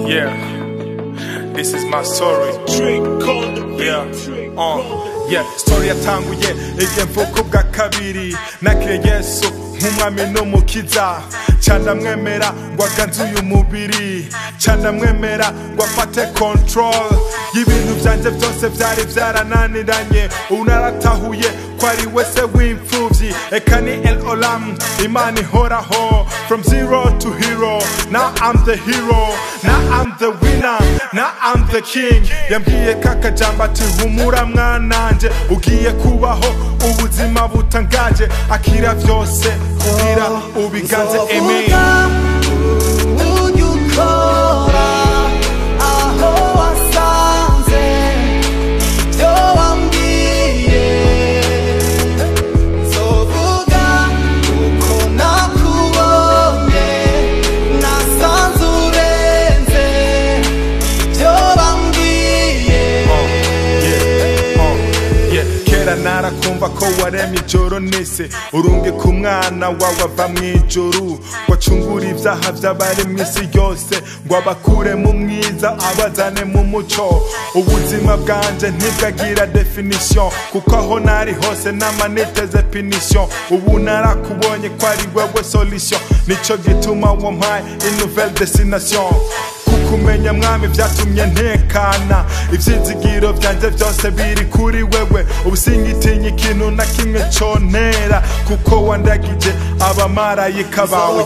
Yeah, this is my story. Yeah, story yatanguye igihe mvuka ubwa kabiri nakiriye Yesu nk'umwami n'umukiza cyandamwemera ngo aganzuye umubiri cyandamwemera ngo afate control y'ibintu byanje byose byari byarananiranye unaratahuye ko ari wese w'imfuvyi eka ni El Olam Imana ihoraho from zero to hero. Now I'm the hero, now I'm the winner, now I'm the king. Yambwiye kakajamba ati humura mwananje ugiye kubaho ubuzima butangaje akira vyose kugira ubiganze amen. Narakumva ko waremye ijoro nese urunge ku mwana wawe ava mw'ijuru wacungura ibyaha by'abari mw'isi yose ngo abakure mu mwiza abazane mu muco ubuzima bwanje ntibwagira definition kuko aho nari hose namaniteze punition ubu narakubonye ko ari wewe solution nico gituma wampaye une nouvelle destination kumenya mwami vyatumye ntekana ivyizigiro vyanje vyose biri kuri wewe ubusingitinya ikintu na kimwe contera kuko wandagije abamarayika bawe.